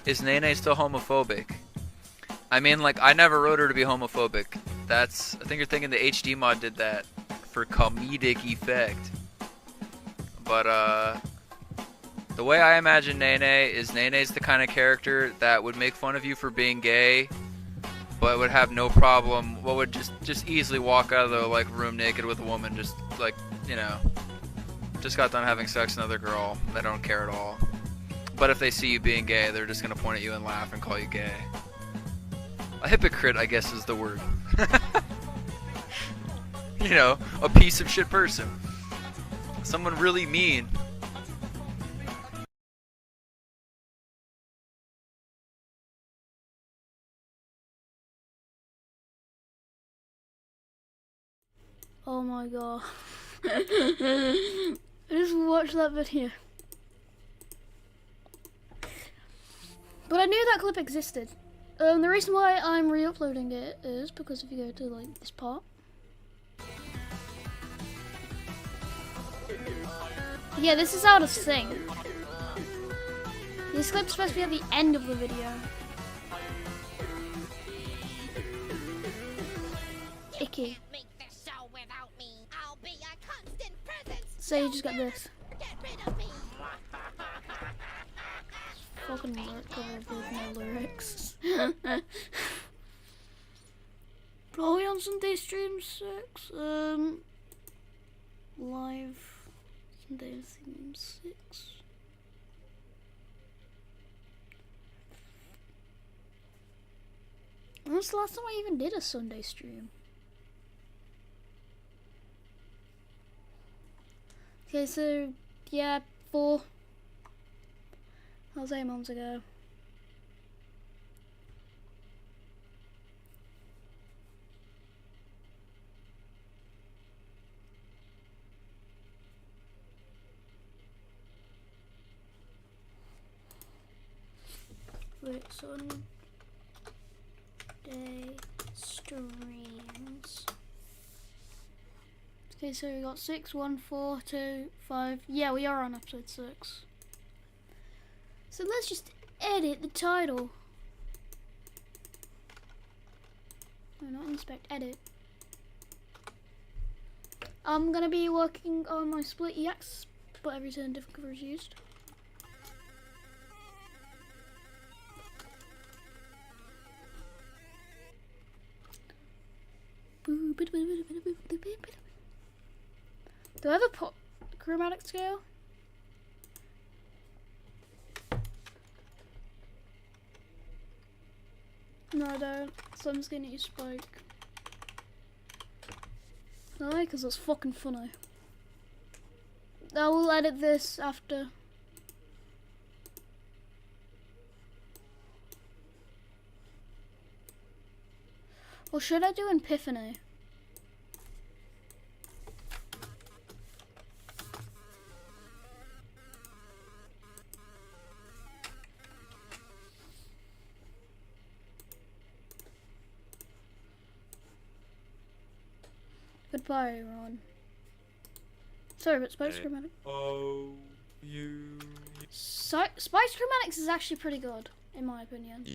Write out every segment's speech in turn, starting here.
Is Nene still homophobic? I mean, like, I never wrote her to be homophobic. I think you're thinking the HD mod did that for comedic effect. But, the way I imagine Nene is Nene's the kind of character that would make fun of you for being gay, but would have no problem, would just easily walk out of the, like, room naked with a woman, just, like, you know, just got done having sex with another girl. They don't care at all. But if they see you being gay, they're just gonna point at you and laugh and call you gay. A hypocrite, I guess, is the word. You know, a piece of shit person. Someone really mean. Oh my god. I just watched that video. But I knew that clip existed. The reason why I'm re-uploading it is because if you go to like this part. Yeah, this is how to sing. This clip's supposed to be at the end of the video. Icky. So you just got this. Fucking lyric cover with no lyrics. Probably on Sunday stream 6. Live Sunday stream 6. When was the last time I even did a Sunday stream? Okay, so yeah, 4. That was 8 months ago. Wait, Sunday streams. Okay, so we got 6, 1, 4, 2, 5. Yeah, we are on episode 6. So let's just edit the title. No, not inspect, edit. I'm gonna be working on my split EX, but every turn different cover is used. Do I have a chromatic scale? No, I don't. So I'm just gonna use Spike. Why? Because that's fucking funny. I will edit this after. Or should I do Epiphany? Goodbye, Ron. Sorry, but Spice Chromatics. Spice Chromatics is actually pretty good, in my opinion.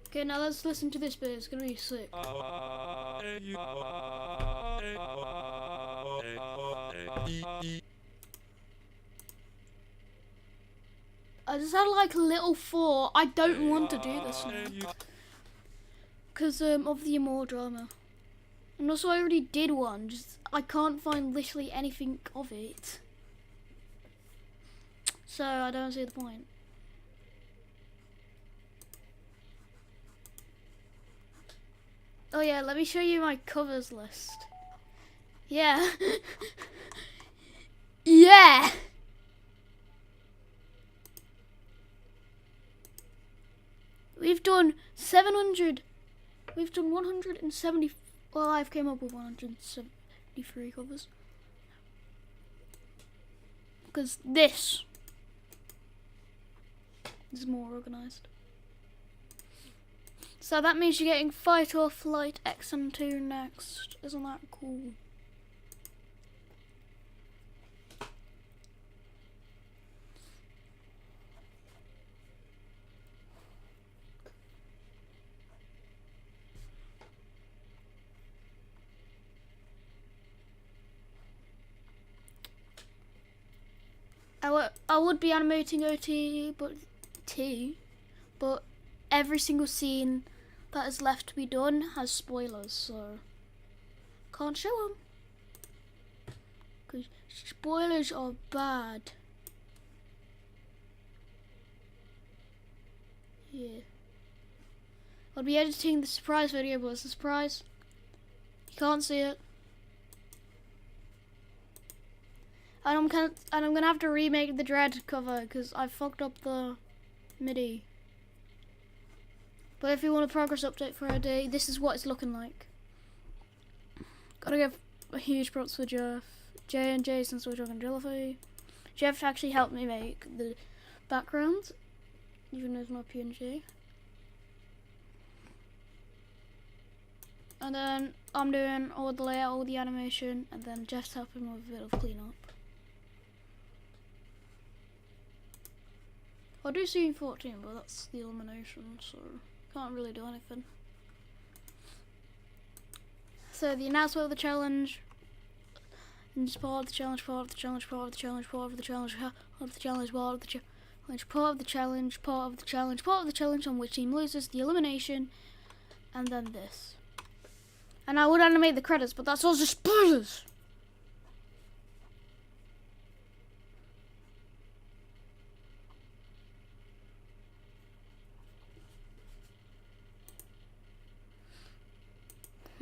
Okay, now let's listen to this bit. It's gonna be sick. I just had like a little thought. I don't want to do this now because of the Amore drama, and also I already did one. Just I can't find literally anything of it, so I don't see the point. Oh yeah, let me show you my covers list. Yeah. Yeah. We've done 700. We've done 170. Well, I've came up with 173 covers. Because this is more organised. So that means you're getting Fight or Flight XM2 next. Isn't that cool? I would be animating OT, but every single scene that is left to be done has spoilers, so can't show them. Because spoilers are bad. Yeah. I'll be editing the surprise video, but it's a surprise. You can't see it. And I'm gonna have to remake the Dread cover because I fucked up the MIDI. But if you want a progress update for a day, this is what it's looking like. Gotta give a huge props for Jeff, Jay and Jason, Switchrock and Drillify. Jeff actually helped me make the background, even though it's not PNG. And then I'm doing all the layout, all the animation, and then Jeff's helping with a bit of cleanup. I'll do scene 14, but that's the elimination, so can't really do anything. So the announcement of the challenge, and just part of the challenge, part of the challenge, part of the challenge, part of the challenge, part of the challenge, part of the challenge, part of the challenge, part of the challenge, part of the challenge on which team loses, the elimination, and then this. And I would animate the credits, but that's also spoilers!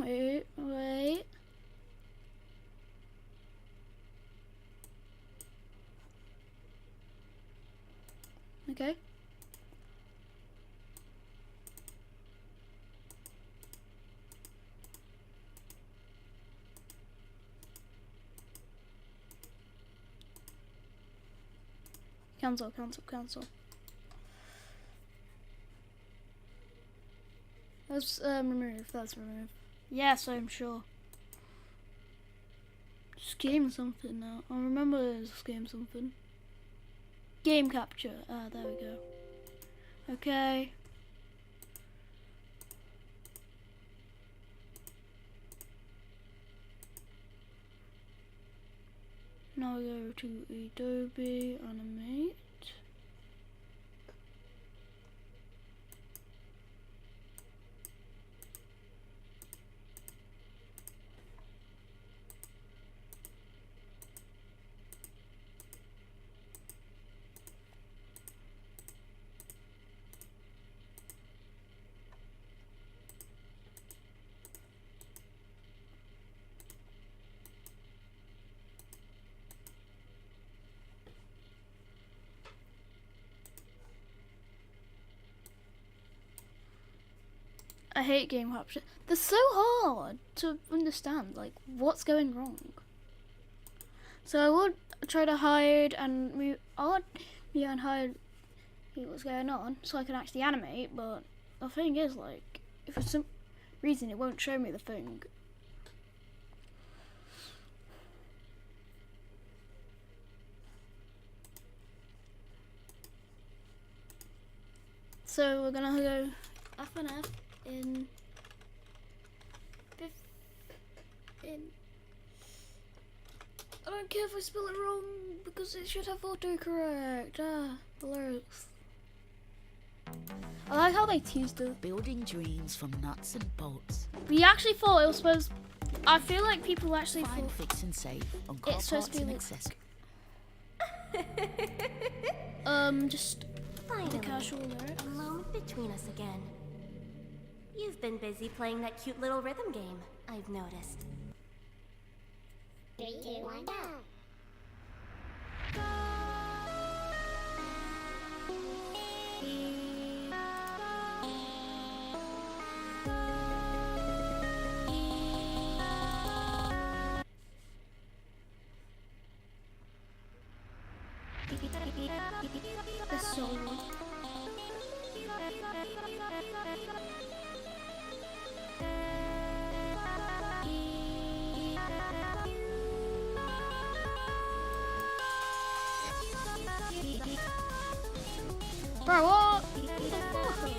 Wait. Okay. Cancel. Let's remove. That's remove. Yes, I'm sure. Just game something now. I remember this game something. Game capture. Ah, there we go. Okay. Now we go to Adobe Animate. I hate game capture. They're so hard to understand, like, what's going wrong. So I would try to hide and move. I would hide what's going on so I can actually animate. But the thing is, like, if for some reason it won't show me the thing. So we're gonna go FNF in I don't care if I spell it wrong because it should have autocorrect. Alerts. I like how they teased it. Building dreams from nuts and bolts. We actually thought it was supposed. I feel like people actually Find, thought fix and save on car it's supposed parts to be and like, accessories. just Finally, the casual lyrics. a moment between us again. You've been busy playing that cute little rhythm game, I've noticed. 3, 2, 1, go! They're so good. Bro, what? What the fuck?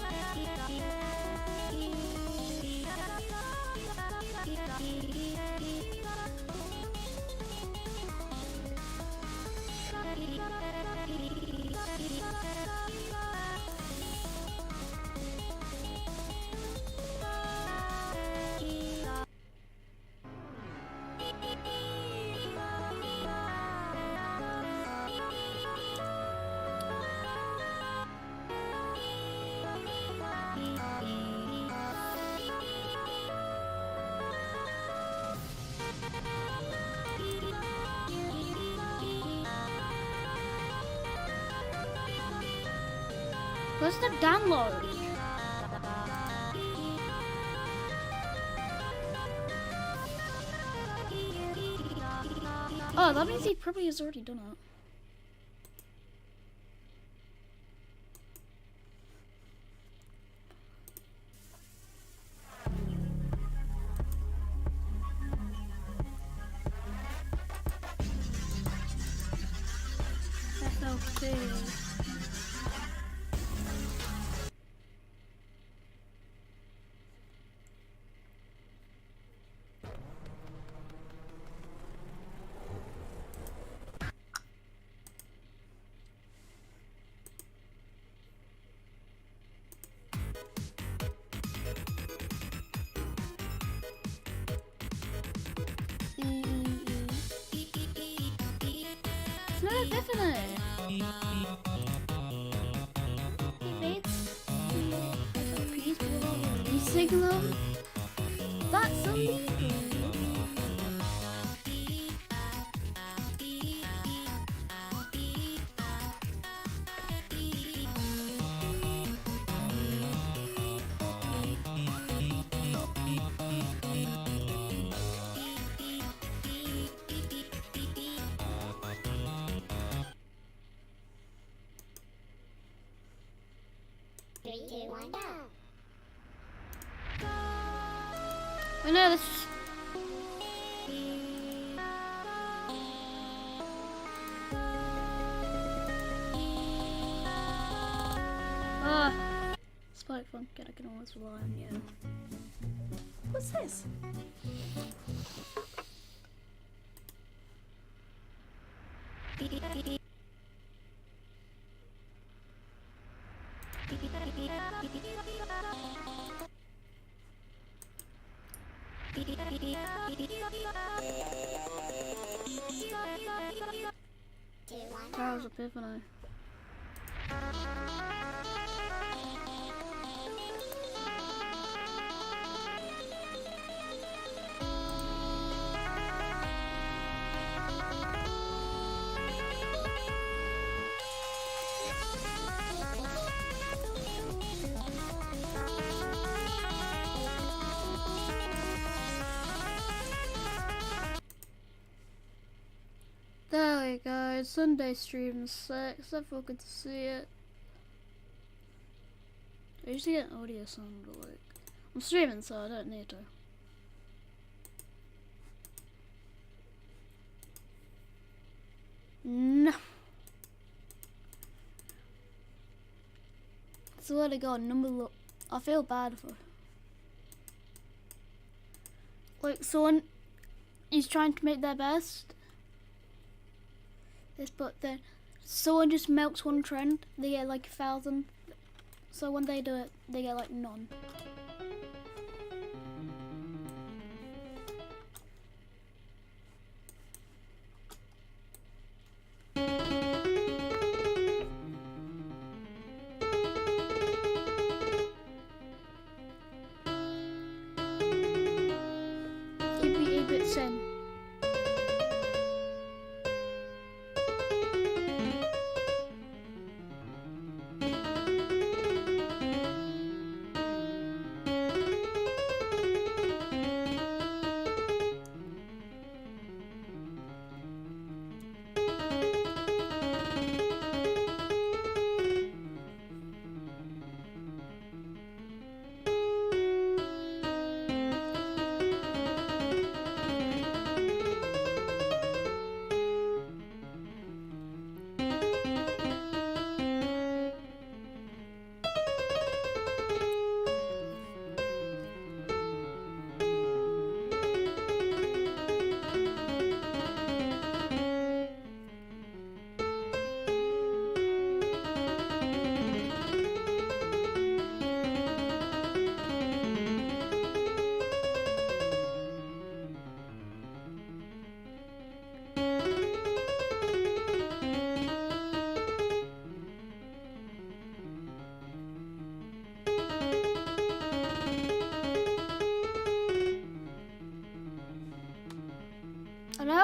Where's the download? Oh, that means he probably has already done it. FLP. It's not definite. Signal. That's illegal. I know this. Ah, Spike one. I can always rely on you. What's this? Charles Epiphany. There we go, Sunday stream 6, everyone could see it. I usually get an audio sound, but like, I'm streaming so I don't need to. No. Swear to God, I feel bad for. Like, someone is trying to make their best. But then someone just melts one trend, they get like 1,000. So when they do it, they get like none. EB8-bit Sen.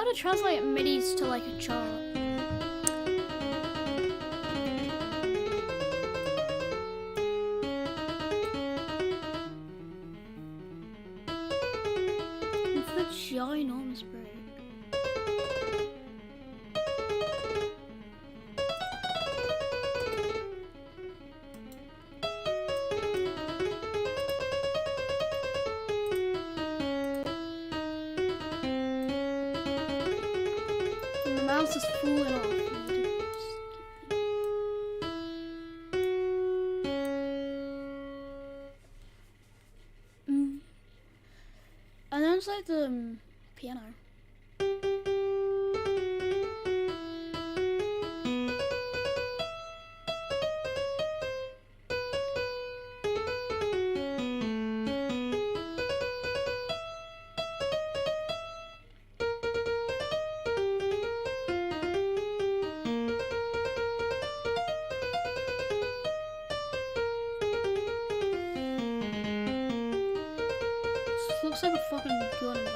to translate midis to like a chart. It's the ginormous break. The mouse is falling off. And then it's like the piano. This looks like a fucking gun bar.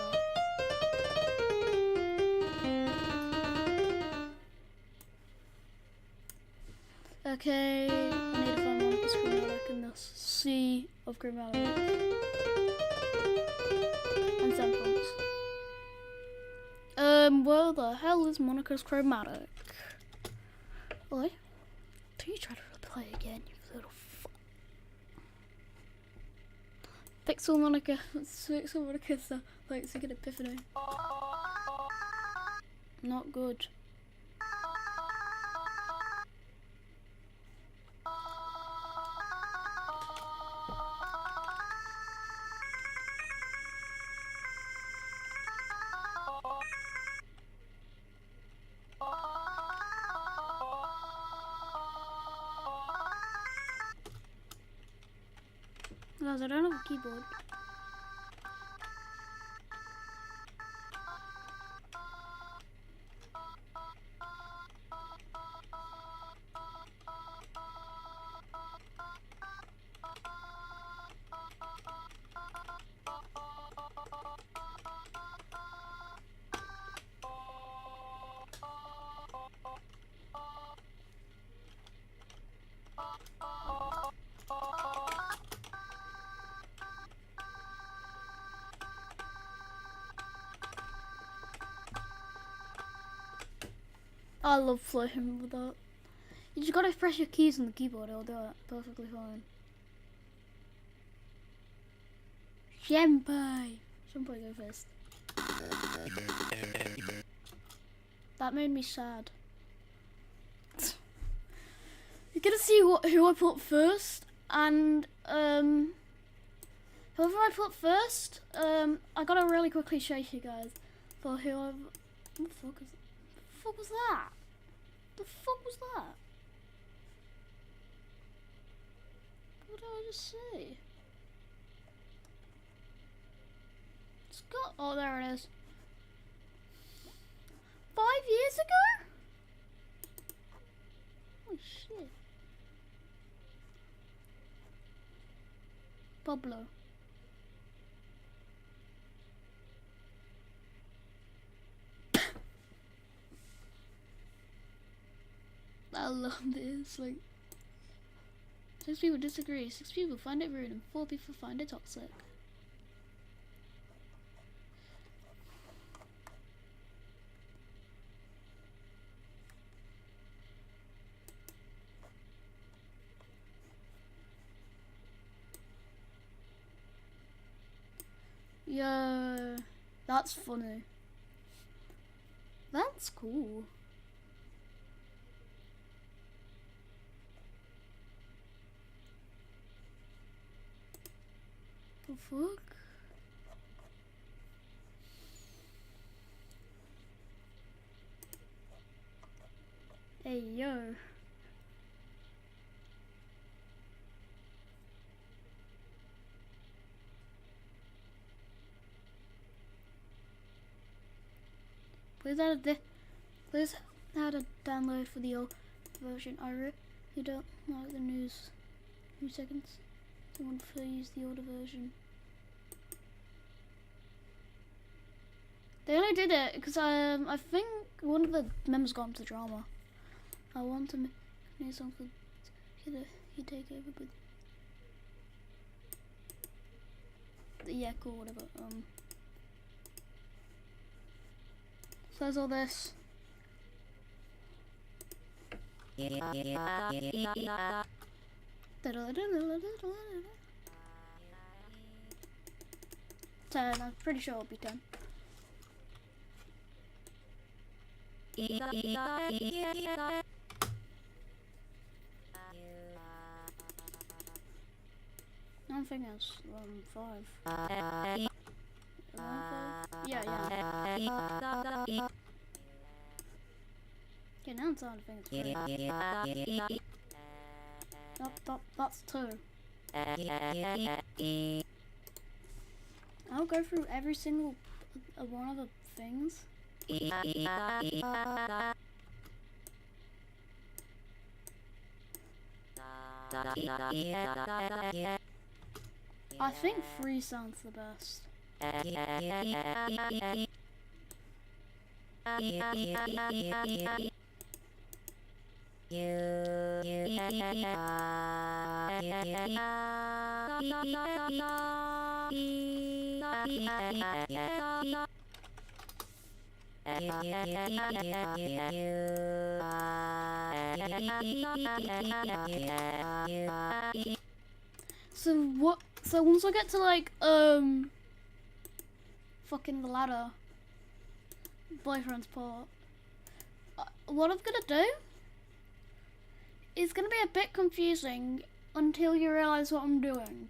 Okay, I need to find Monica's chromatic in this sea of chromatic. And samples. Where the hell is Monica's chromatic? Oi, don't you try to play again, you little fuck. Pixel Monica, Pixel Monica's like second epiphany. Not good. Guys, I don't have a keyboard. I love floating with that. You just gotta press your keys on the keyboard, it'll do it perfectly fine. Senpai! Senpai, go first. That made me sad. You're gonna see who I put first, and whoever I put first, I gotta really quickly show you guys for whoever. What the fuck is that? The fuck was that? The fuck was that? What did I just say? It's got. Oh, there it is. 5 years ago? Holy shit. Pablo. I love this. Like, 6 people disagree, 6 people find it rude, and 4 people find it toxic. Yo, that's funny. That's cool. The fuck? Hey yo. Please add a download for the old version. I really don't like the news. 2 seconds. I want to use the older version. They only did it because I think one of the members got into drama. I want to make something. You take over, but yeah, cool, whatever. So there's all this. Ten. I'm pretty sure it'll be 10. I think it's 5. Yeah. Okay, now I'm starting to think it's 3. That's 2. I'll go through every single one of the things. I think 3 sounds the best. So what? So once I get to like fucking the ladder, boyfriend's part, what I'm gonna do is gonna be a bit confusing until you realize what I'm doing.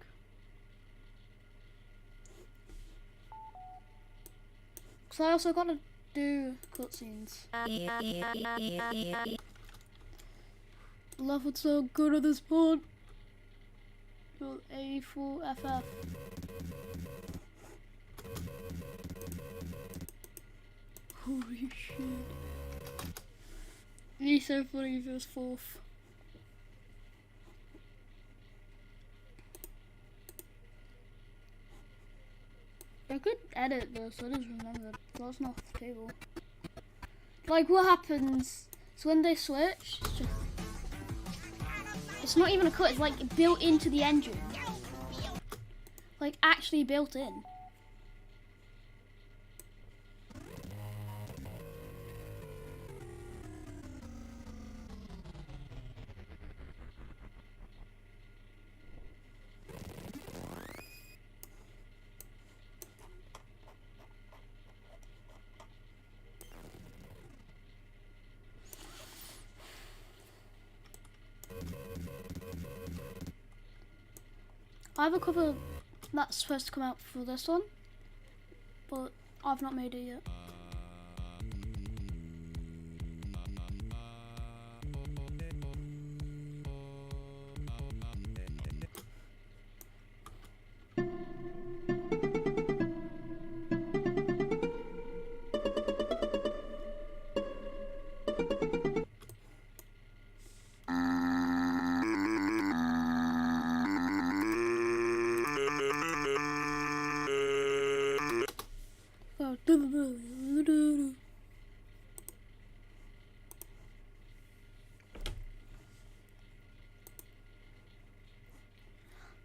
So I also gotta do cutscenes. Love what's so good at this part. A4FF. Holy shit. It'd be so funny if it was 4th. I could edit this, I just remembered. That's not off the table. Like what happens, so when they switch, it's not even a cut, it's like built into the engine. Like actually built in. I have a cover that's supposed to come out for this one, but I've not made it yet.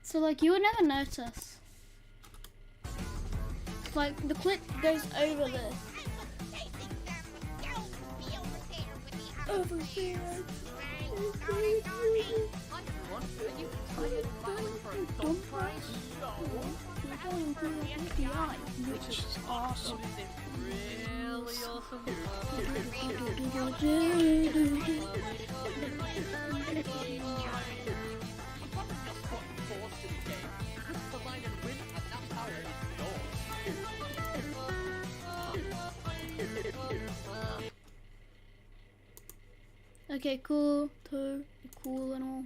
So like you would never notice. Like the clip goes over this. Over here. Which is awesome. Okay, cool, cool and all.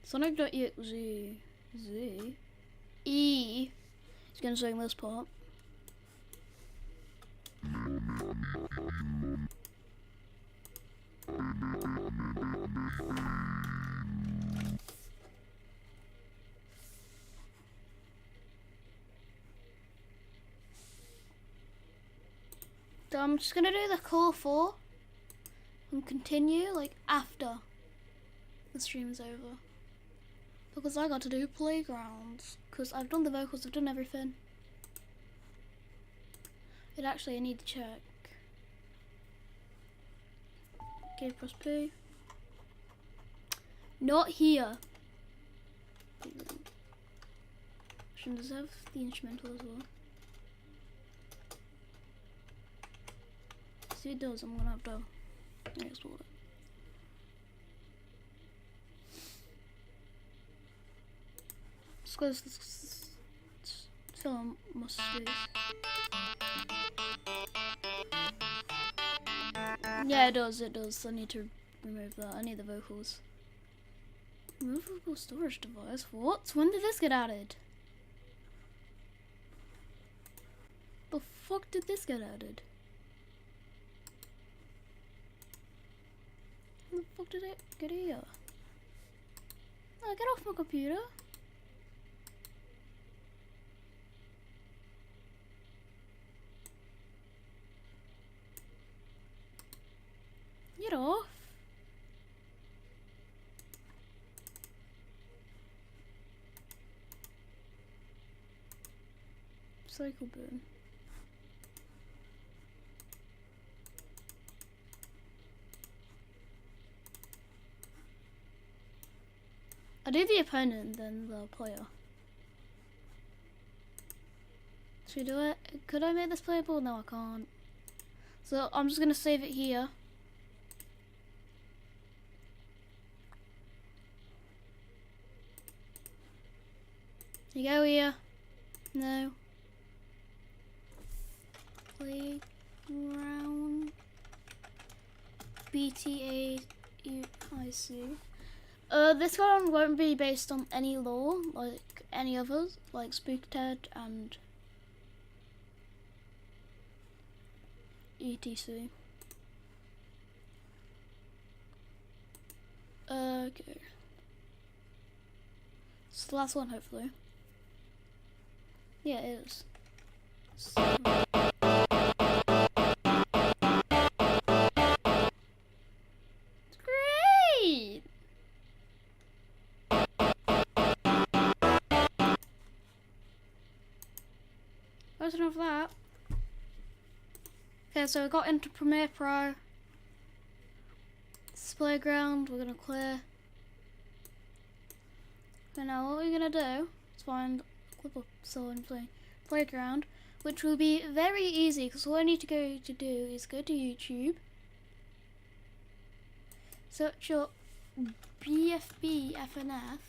Sonic.exe E is gonna sing this part. So I'm just gonna do the core 4 and continue like after the stream is over. Because I got to do playgrounds. Because I've done the vocals, I've done everything. But actually I need to check. Okay, press P. Not here. Does it have the instrumental as well? See, it does. I'm gonna have to install it. Just close this. Film must do. Yeah, it does. It does. I need to remove that. I need the vocals. Removable storage device. What? When did this get added? The fuck did this get added? When the fuck did it get here? Oh, get off my computer. Get off. Cycle boom. I do the opponent then the player. Should we do it? Could I make this playable? No, I can't. So I'm just gonna save it here. You go here. No. Playground. BTAIC. This one won't be based on any lore, like any others, like Spookted and ETC. Okay. It's the last one, hopefully. Yeah, it is. So great! That's enough of that. Okay, so I got into Premiere Pro. This is Playground, we're gonna clear. Okay, now what we're gonna do is find clip up so and play Playground, which will be very easy because all I need to go to do is go to YouTube, search up BFB FNF,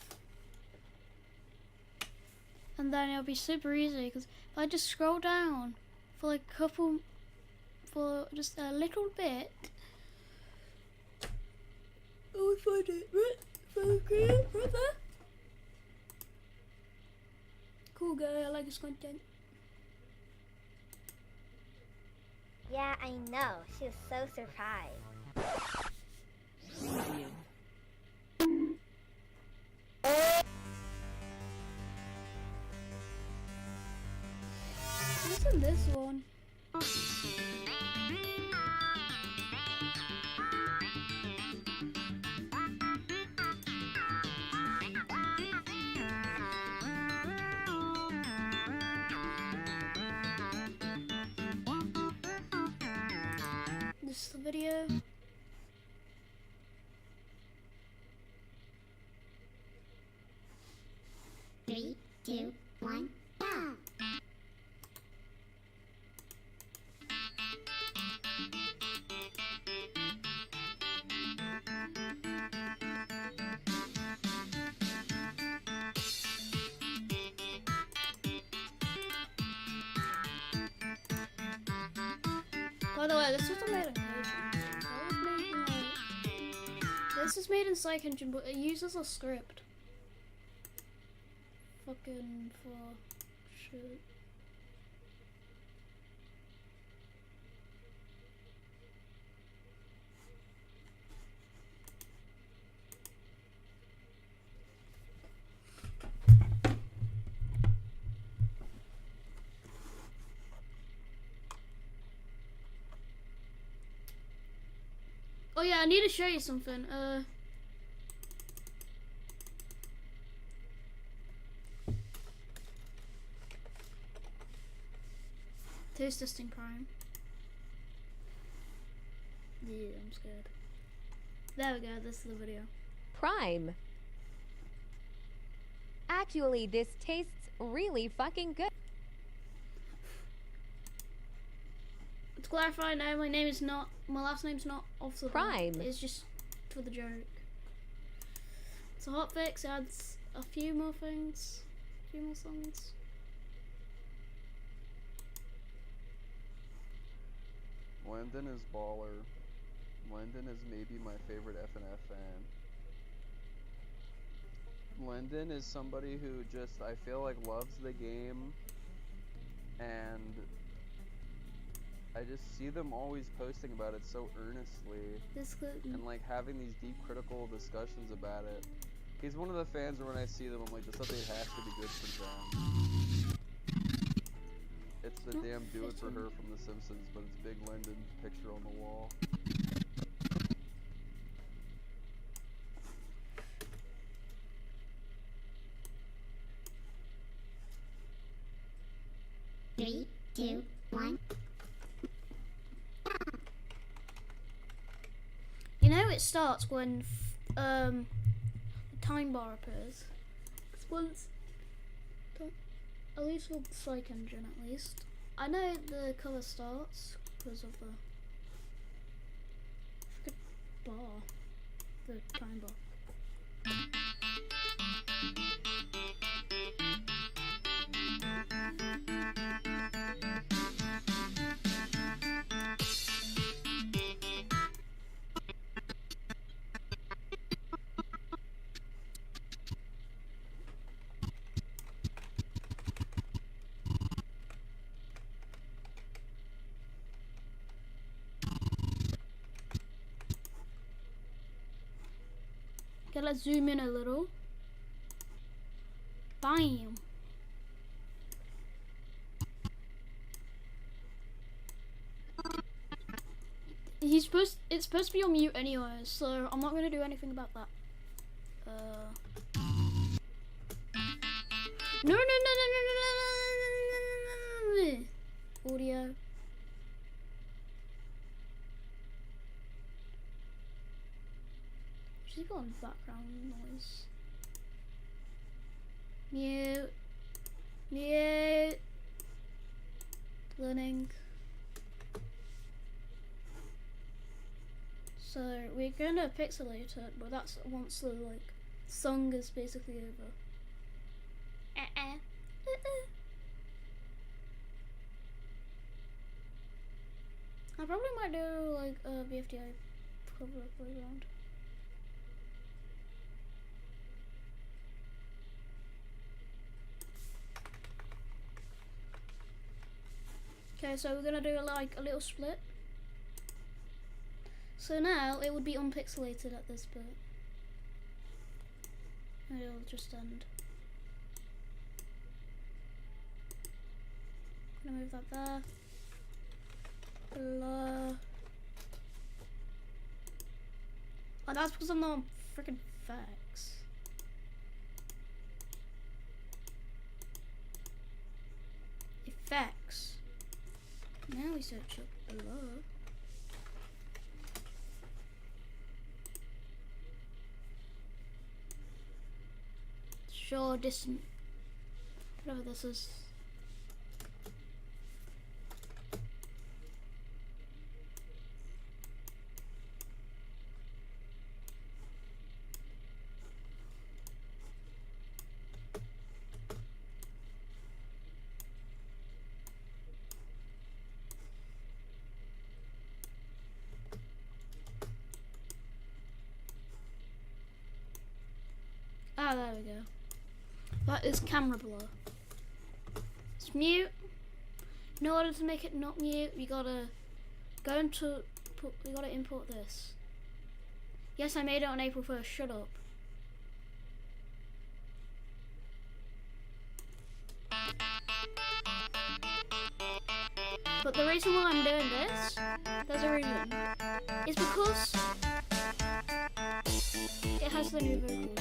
and then it'll be super easy because if I just scroll down for like for just a little bit, I'll find it right there. Cool guy, I like his content. Yeah, I know. She was so surprised. What's in this one? This is the video. Three, two, one, go! By the way, this wasn't made in Cajun. This is made in Psych Engine, but it uses a script. Fucking for shit. yeah, I need to show you something. Taste testing Prime. Yeah, I'm scared. There we go, this is the video. Prime. Actually, this tastes really fucking good. To clarify now, my last name's not off the Prime. It's just for the joke. So hotfix adds a few more things, a few more songs. Landon is baller. Landon is maybe my favorite FNF fan. Landon is somebody who just, I feel like, loves the game, and I just see them always posting about it so earnestly, and like having these deep critical discussions about it. He's one of the fans where when I see them, I'm like, this update has to be good for them. It's the damn do it for her from The Simpsons, but it's Big Landon's picture on the wall. Three, two, one. You know it starts when the time bar appears. It's once, at least with the Psych Engine at least. I know the cover starts because of the freaking bar, the time bar. Okay, let's zoom in a little. Bam. It's supposed to be on mute anyway, so I'm not gonna do anything about that. No. Audio. She's got background noise. Mute. Learning. So we're gonna pixelate it, but that's once the song is basically over. I probably might do a BFDI public playground. Okay, so we're gonna do a little split. So now it would be unpixelated at this bit. And it'll just end. Gonna move that there. Blur. Oh, that's because I'm not on freaking facts. Effects. Now we search up blur. Sure, distant. Whatever this is. Ah, there we go. That is camera blur. It's mute. In order to make it not mute, you gotta go into you gotta import this. Yes, I made it on April 1st. Shut up. But the reason why I'm doing this, there's a reason. It's because It has the new vocals.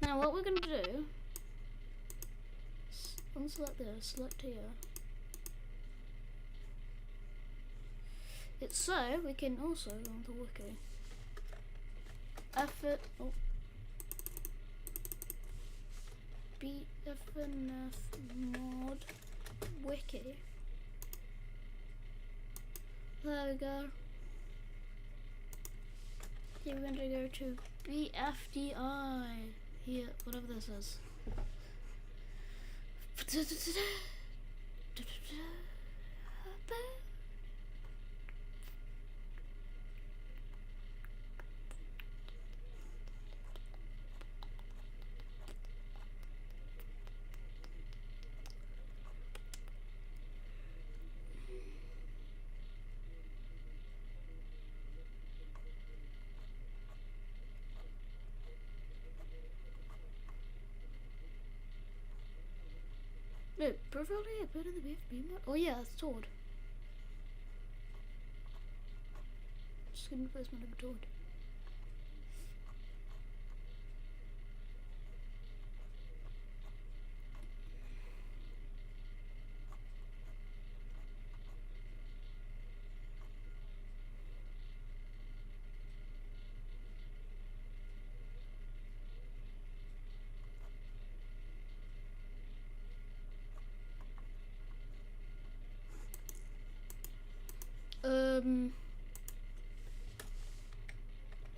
Now what we're gonna do, unselect this, select here. It's so we can also go onto wiki. Effort, oh. BFNF mod wiki. There we go. Here we're going to go to BFDI. Here, whatever this is. No, preferably a bit of the BFB mod. Oh yeah, it's Toad. Just gonna first mod of Toad.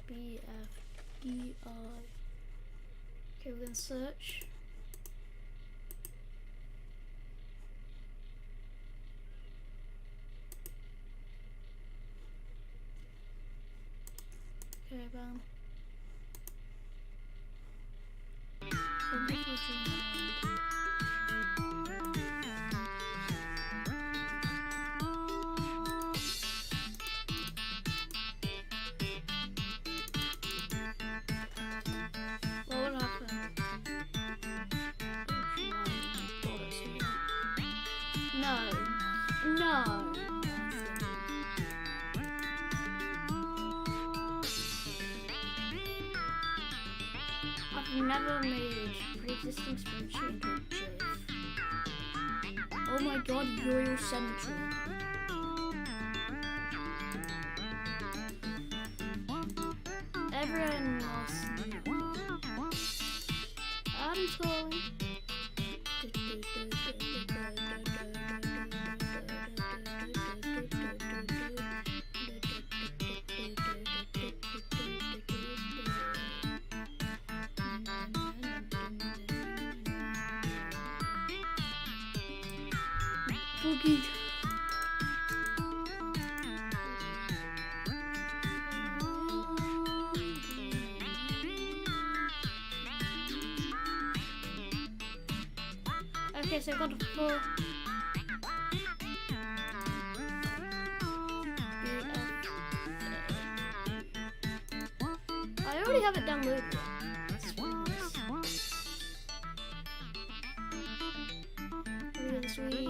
BFDI. Okay, we're gonna search. Okay, bam. No. I've never made pre-existing spreadsheet into a GIF. Oh my god, Royal Central. Everyone must know. I'm scrolling. Boogie. Okay, so I've got a full. I already have it downloaded. Really sweet.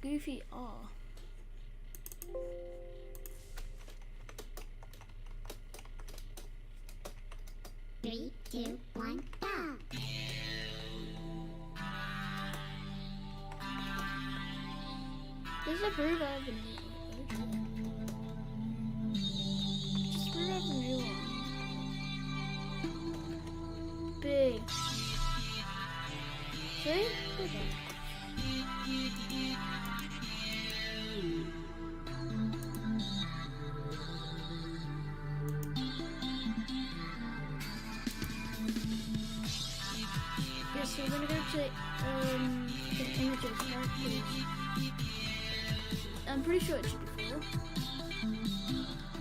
Goofy R. Three, two, one, go! There's a Brew Avenue. Just Brew Avenue one. Big. See? Okay. Yeah, so we're gonna go to the image of characters. I'm pretty sure it should be full.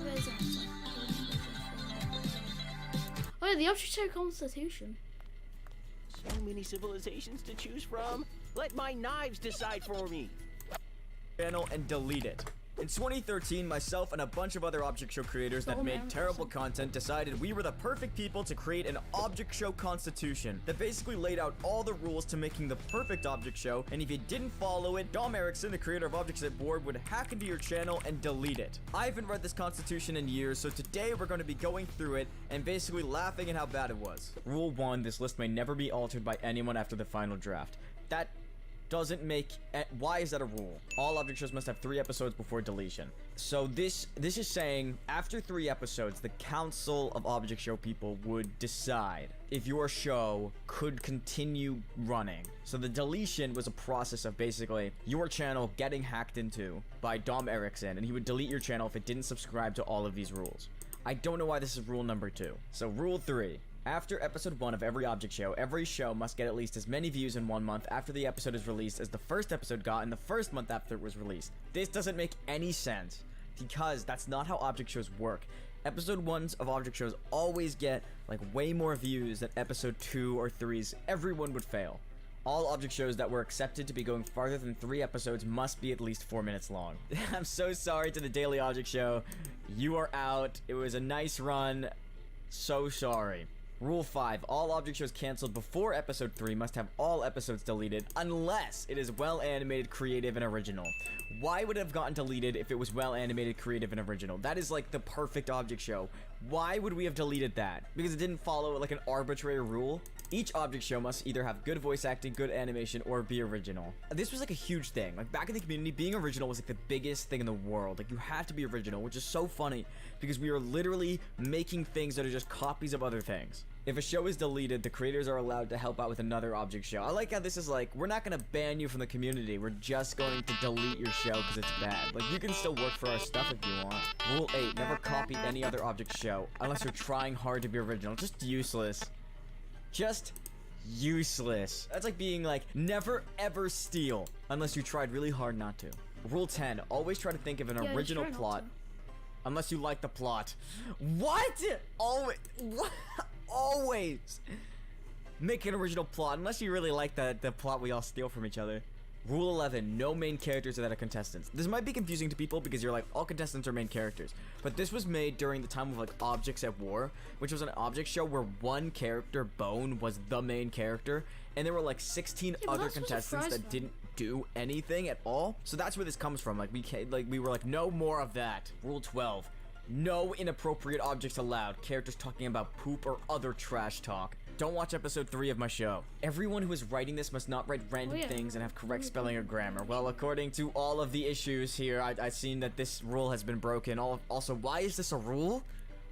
Where is it? Oh yeah, the Arbitrary Constitution. So many civilizations to choose from. Let my knives decide for me. Channel and delete it. In 2013, myself and a bunch of other object show creators that made terrible content decided we were the perfect people to create an object show constitution that basically laid out all the rules to making the perfect object show, and if you didn't follow it, Dom Erickson, the creator of Objects at Board, would hack into your channel and delete it. I haven't read this constitution in years, so today we're going to be going through it and basically laughing at how bad it was. Rule 1, this list may never be altered by anyone after the final draft. That doesn't make... Why is that a rule? All object shows must have 3 episodes before deletion. So this is saying after 3 episodes, the Council of Object Show people would decide if your show could continue running. So the deletion was a process of basically your channel getting hacked into by Dom Erickson, and he would delete your channel if it didn't subscribe to all of these rules. I don't know why this is rule number 2. So rule 3. After episode 1 of every show must get at least as many views in 1 month after the episode is released as the first episode got in the first month after it was released. This doesn't make any sense, because that's not how object shows work. Episode 1s of object shows always get, like, way more views than episode 2 or 3s. Everyone would fail. All object shows that were accepted to be going farther than 3 episodes must be at least 4 minutes long. I'm so sorry to the Daily Object Show. You are out. It was a nice run. So sorry. Rule 5. All object shows canceled before episode 3 must have all episodes deleted unless it is well animated, creative, and original. Why would it have gotten deleted if it was well animated, creative, and original? That is like the perfect object show. Why would we have deleted that? Because it didn't follow like an arbitrary rule? Each object show must either have good voice acting, good animation, or be original. This was like a huge thing. Like back in the community, being original was like the biggest thing in the world. Like you had to be original, which is so funny because we are literally making things that are just copies of other things. If a show is deleted, the creators are allowed to help out with another object show. I like how this is like, we're not gonna ban you from the community. We're just going to delete your show because it's bad. Like, you can still work for our stuff if you want. Rule 8, never copy any other object show unless you're trying hard to be original. Just useless. Just useless. That's like being like, never ever steal unless you tried really hard not to. Rule 10, always try to think of an original plot unless you like the plot. What? Always. What? Always make an original plot unless you really like the plot we all steal from each other. Rule 11, no main characters that are contestants. This might be confusing to people because you're like, all contestants are main characters, but this was made during the time of like Objects at War, which was an object show where one character, Bone, was the main character, and there were like 16 other contestants that didn't do anything at all. So that's where this comes from. Like we were like, no more of that. Rule 12, no inappropriate objects allowed. Characters talking about poop or other trash talk. Don't watch episode 3 of my show. Everyone who is writing this must not write random things and have correct spelling or grammar. Well, according to all of the issues here, I've seen that this rule has been broken. Also, why is this a rule?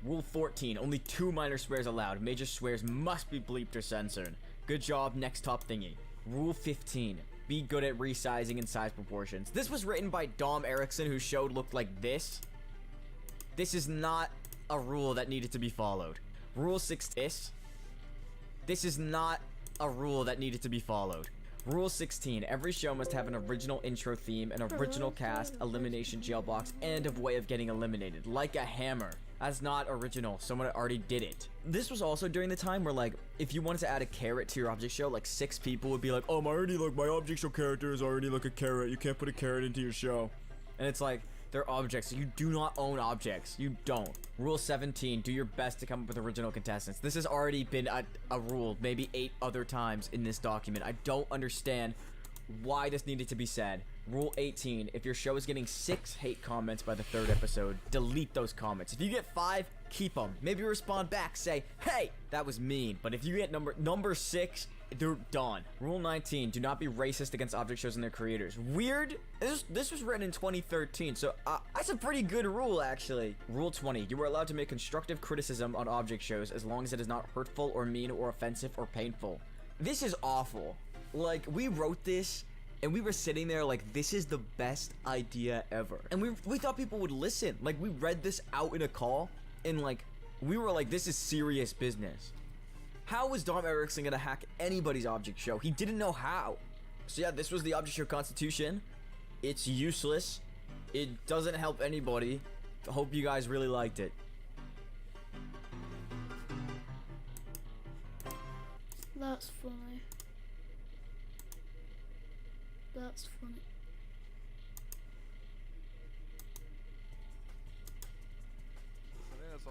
Rule 14, only 2 minor swears allowed. Major swears must be bleeped or censored. Good job, next top thingy. Rule 15, be good at resizing and size proportions. This was written by Dom Erickson, whose show looked like this. This is not a rule that needed to be followed. Rule 6, this is not a rule that needed to be followed. Rule 16, every show must have an original intro theme, an original cast, elimination jailbox, and a way of getting eliminated, like a hammer. That's not original, someone already did it. This was also during the time where, like, if you wanted to add a carrot to your object show, like 6 people would be like, oh, my object show character is already like a carrot, you can't put a carrot into your show. And it's like, they're objects. You do not own objects. You don't. Rule 17, do your best to come up with original contestants. This has already been a rule, maybe 8 other times in this document. I don't understand why this needed to be said. Rule 18, if your show is getting 6 hate comments by the 3rd episode, delete those comments. If you get 5, keep them. Maybe respond back, say, hey, that was mean. But if you get number 6, they're done. Rule 19, do not be racist against object shows and their creators. Weird? This was written in 2013, so that's a pretty good rule, actually. Rule 20, you are allowed to make constructive criticism on object shows as long as it is not hurtful or mean or offensive or painful. This is awful. Like, we wrote this and we were sitting there like, this is the best idea ever. And we thought people would listen. Like, we read this out in a call and like, we were like, this is serious business. How was Dom Erickson gonna hack anybody's object show? He didn't know how. So yeah, this was the object show constitution. It's useless. It doesn't help anybody. Hope you guys really liked it. That's funny. That's funny.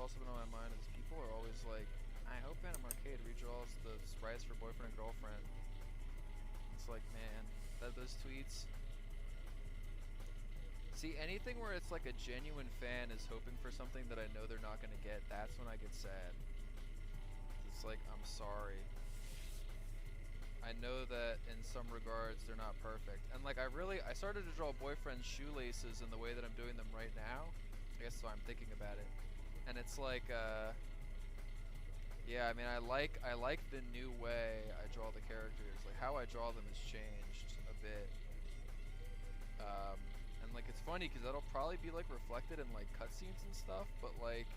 also been on my mind is people are always like, I hope Phantom Arcade redraws the sprites for boyfriend and girlfriend. It's like, man, those tweets. See, anything where it's like a genuine fan is hoping for something that I know they're not gonna get, that's when I get sad. It's like, I'm sorry. I know that in some regards they're not perfect. And like I started to draw boyfriend's shoelaces in the way that I'm doing them right now. I guess so I'm thinking about it. And it's like yeah, I mean I like the new way I draw the characters. Like how I draw them has changed a bit. And like it's funny because that'll probably be like reflected in like cutscenes and stuff, but like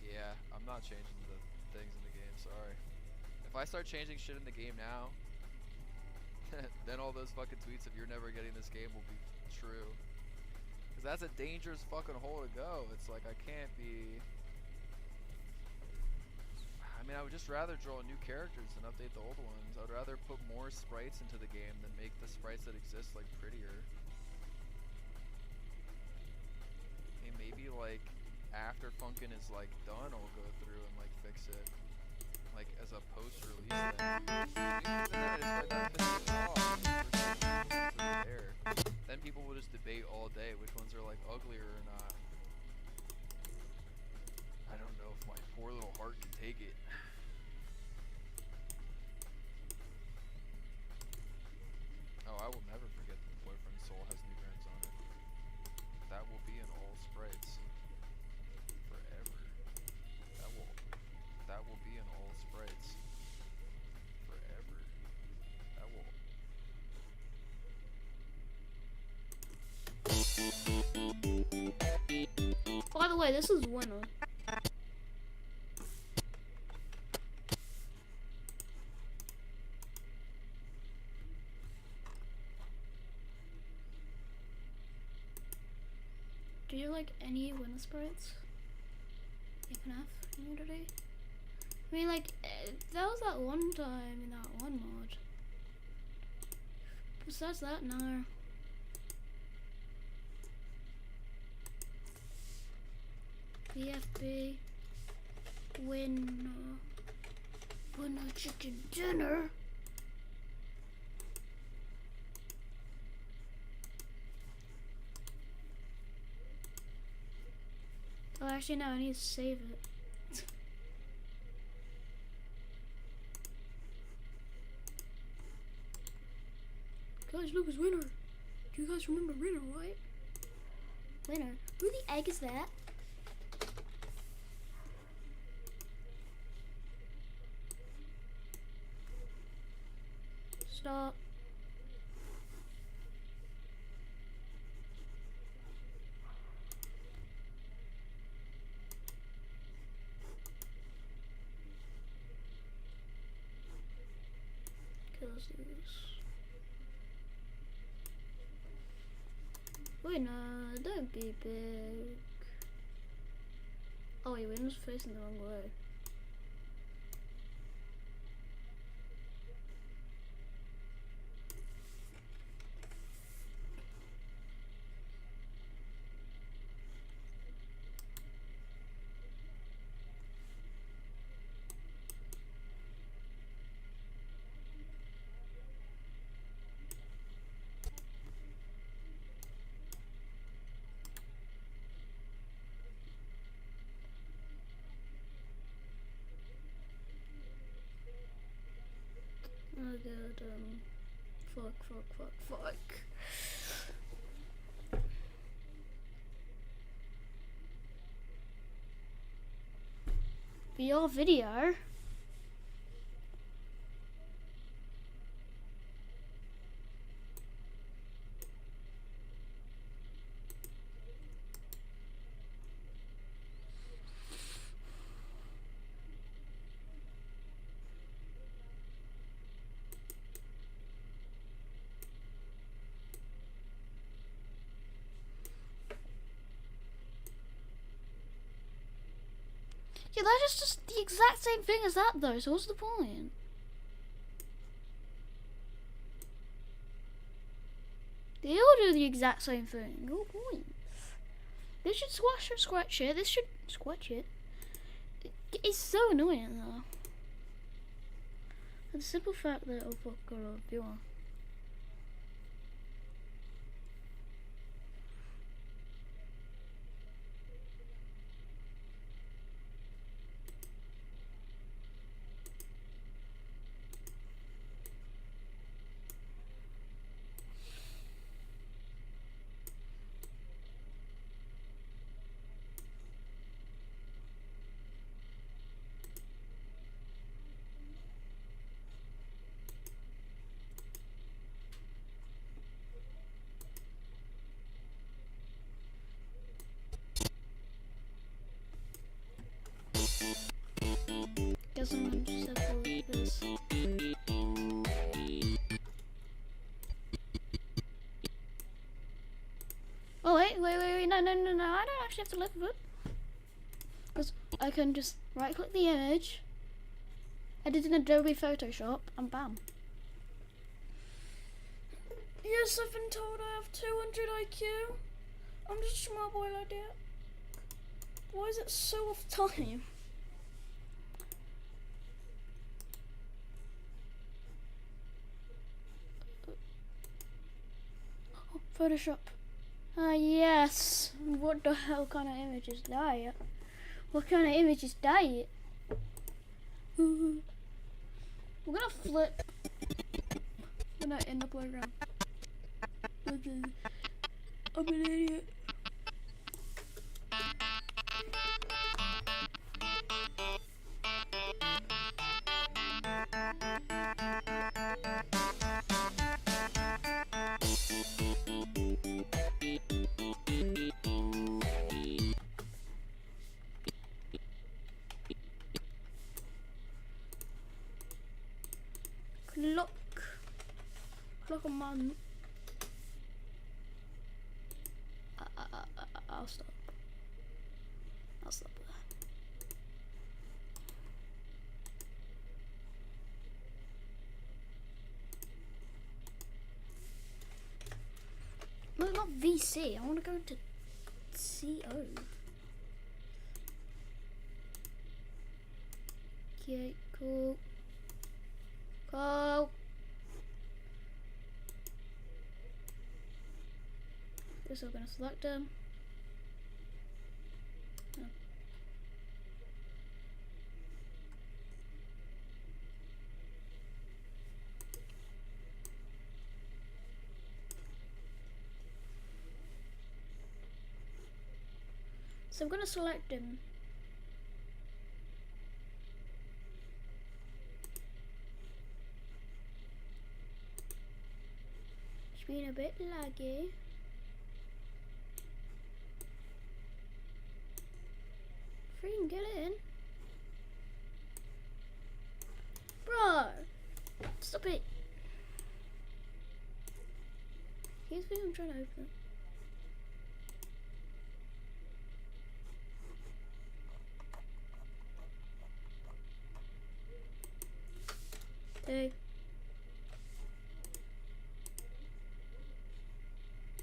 yeah, I'm not changing the things in the game, sorry. If I start changing shit in the game now, then all those fucking tweets of you're never getting this game will be true. Cause that's a dangerous fucking hole to go. It's like I can't be. I mean, I would just rather draw new characters than update the old ones. I would rather put more sprites into the game than make the sprites that exist like prettier. I mean, maybe like after Funkin' is like done, I'll go through and like fix it. Like as a post-release thing. Then people will just debate all day which ones are like uglier or not. I don't know if my poor little heart can take it. Oh, I will never forget that the boyfriend's soul has new grams on it. That will be in all sprites. Forever. That will be in all sprites. Forever. That will. By the way, this is winner. Do you like any winner sprites? FNAF today? I mean, like, that was that one time in that one mod. Besides that, no. BFB. Winner chicken dinner. Oh, actually, no, I need to save it. Guys, look, it's Winner. Do you guys remember Winner, right? Winner. Who the egg is that? Stop. Okay, let's do this. Wait, no, don't be big. Oh wait, Winner's facing the wrong way. Oh god, fuck. VR video? Yeah, that is just the exact same thing as that though, so what's the point? They all do the exact same thing, no points. This should squash or scratch it. This should scratch it. It's so annoying though. The simple fact that I've got a viewer. Guess I'm gonna just have to look at this. Oh wait, no, I don't actually have to look at it. Because I can just right click the image, edit in Adobe Photoshop, and bam. Yes, I've been told I have 200 IQ. I'm just a small boy like that. Why is it so off time? Oh, Photoshop. Ah, yes. What the hell kind of image is that? What kind of image is that? We're gonna flip. We're not in the playground. I'm an idiot. Clock a month. I'll stop. I'll stop there. No, not VC. I want to go to CO. Okay, cool. Go. Guess I'm gonna select them. Oh. So I'm gonna select him. It's been a bit laggy. Freaking get it in. Bro! Stop it. Here's me, I'm trying to open it. Hey.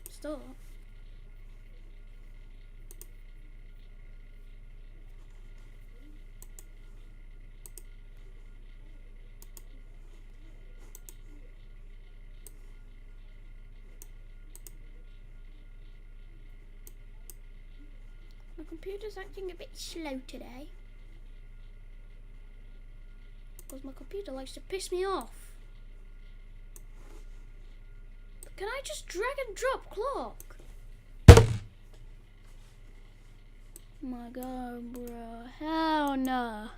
Stop. My computer's acting a bit slow today. Because my computer likes to piss me off. But can I just drag and drop clock? Oh my god, bro. Hell no.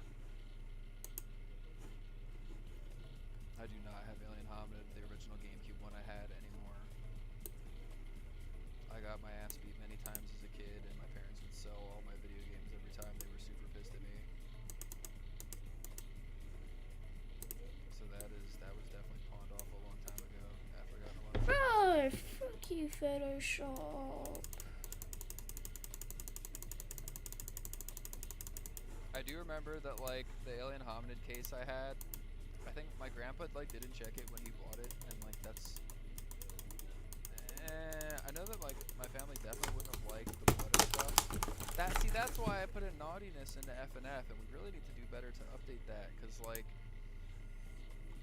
I do not have Alien Hominid, the original GameCube one I had, anymore. I got my ass beat many times as a kid, and my parents would sell all my video games every time. They were super pissed at me. So that was definitely pawned off a long time ago after I got a lot of Bro, fuck you, Photoshop. I do remember that, like, the Alien Hominid case I had, I think my grandpa, like, didn't check it when he bought it, and, like, that's... I know that, like, my family definitely wouldn't have liked the blood and stuff, that's why I put in naughtiness into FNF, and we really need to do better to update that, because, like,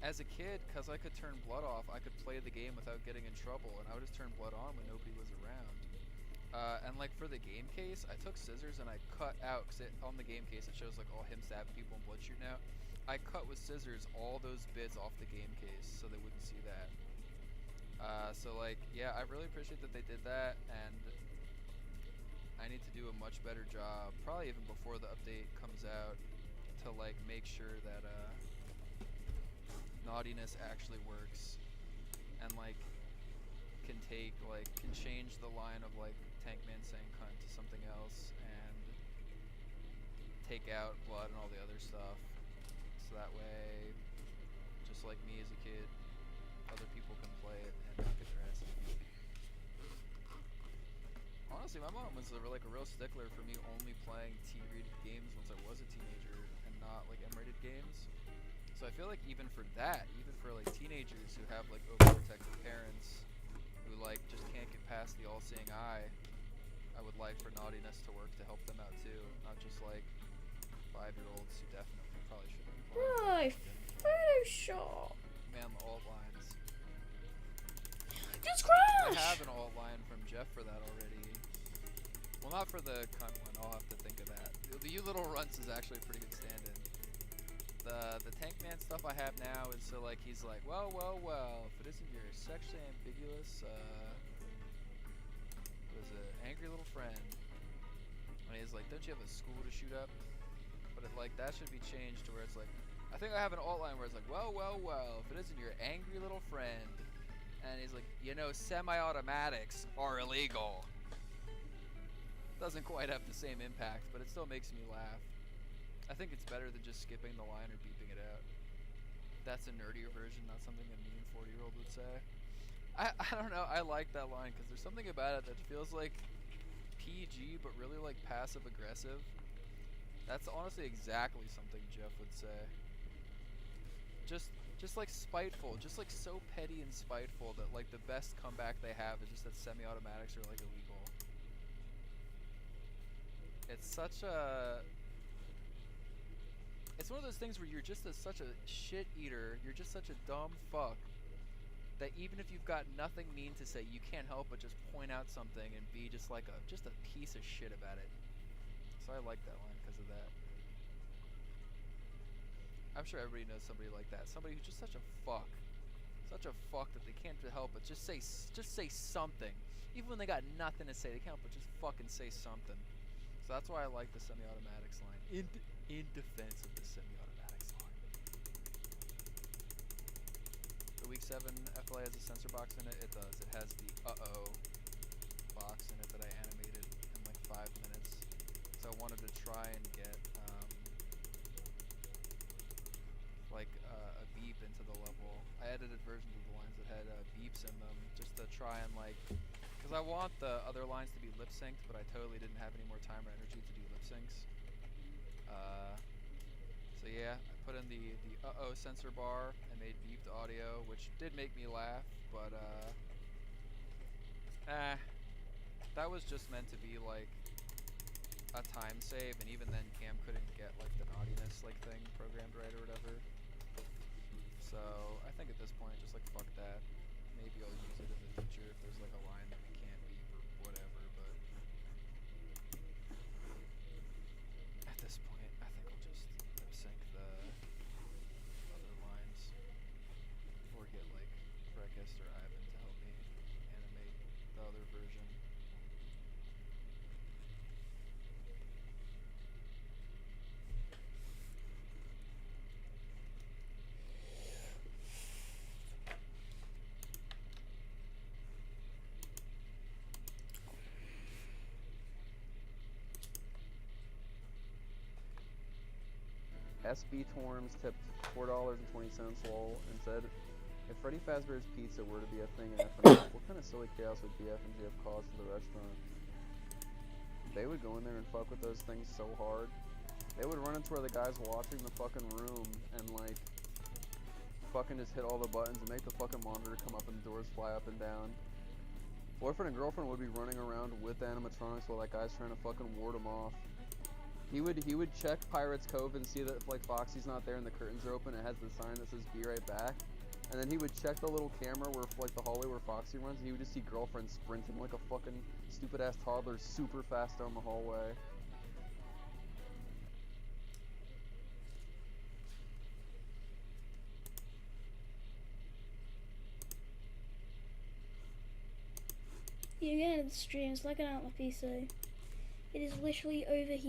as a kid, because I could turn blood off, I could play the game without getting in trouble, and I would just turn blood on when nobody was around. And, like, for the game case, I took scissors and I cut out, because on the game case it shows, like, all him stabbing people and blood shooting out. I cut with scissors all those bits off the game case so they wouldn't see that. So, like, yeah, I really appreciate that they did that, and I need to do a much better job, probably even before the update comes out, to, like, make sure that, naughtiness actually works, and, like, can change the line of, like, Tankman saying cunt to something else, and take out blood and all the other stuff, so that way, just like me as a kid, other people can play it and not get their asses beat. Honestly, my mom was like a real stickler for me only playing T-rated games once I was a teenager, and not, like, M-rated games. So I feel like even for that, even for, like, teenagers who have, like, overprotective parents who, like, just can't get past the all-seeing eye, I would like for naughtiness to work to help them out too, not just, like, 5-year-olds who definitely probably shouldn't be playing. Photoshop. Man, the alt lines. Just I crash. have an alt line from Jeff for that already. Well, not for the cunt one, I'll have to think of that. The You Little Runts is actually a pretty good stand-in. The Tankman stuff I have now is so, like, he's like, well, if it isn't your sexually ambiguous, was an angry little friend. And he's like, don't you have a school to shoot up? But it, like, that should be changed to where it's like, I think I have an alt line where it's like, well, if it isn't your angry little friend. And he's like, you know, semi-automatics are illegal. Doesn't quite have the same impact, but it still makes me laugh. I think it's better than just skipping the line or beeping it out. That's a nerdier version, not something a mean 40-year-old would say. I don't know, I like that line, because there's something about it that feels like PG, but really, like, passive-aggressive. That's honestly exactly something Jeff would say. Just like spiteful, just like so petty and spiteful that, like, the best comeback they have is just that semi-automatics are, like, illegal. It's such a... It's one of those things where you're just such a shit eater, you're just such a dumb fuck, that even if you've got nothing mean to say, you can't help but just point out something and be just like a piece of shit about it. So I like that line because of that. I'm sure everybody knows somebody like that, somebody who's just such a fuck that they can't help but just say something. Even when they got nothing to say, they can't help but just fucking say something. So that's why I like the semi-automatics line. In defense of the semi-automatics line. The Week 7 FLA has a sensor box in it. It does. It has the uh-oh box in it that I animated in like 5 minutes. So I wanted to try and get a beep into the level. I edited versions of the lines that had beeps in them just to try and, like, because I want the other lines to be lip synced, but I totally didn't have any more time or energy to do lip syncs. So yeah, I put in the uh-oh sensor bar and made beeped audio, which did make me laugh, but that was just meant to be like a time save, and even then Cam couldn't get like the naughtiness like thing programmed right or whatever. So I think at this point, just like fuck that. Maybe I'll use it in the future if there's like a line that we can't beep or whatever, but at this point, I think I'll just lip sync the other lines, or get like Brekist or Ivan to help me animate the other version. SB Torms tipped $4.20 lol and said, if Freddy Fazbear's Pizza were to be a thing in FNF, what kind of silly chaos would BF and GF cause to the restaurant? They would go in there and fuck with those things so hard. They would run into where the guy's watching the fucking room and, like, fucking just hit all the buttons and make the fucking monitor come up and the doors fly up and down. Boyfriend and girlfriend would be running around with the animatronics while that guy's trying to fucking ward them off. He would check Pirates Cove and see that if like Foxy's not there and the curtains are open, it has the sign that says "Be right back." And then he would check the little camera where like the hallway where Foxy runs, and he would just see girlfriend sprinting like a fucking stupid ass toddler super fast down the hallway. You get into the stream, it's like an out my PC. It is literally over here.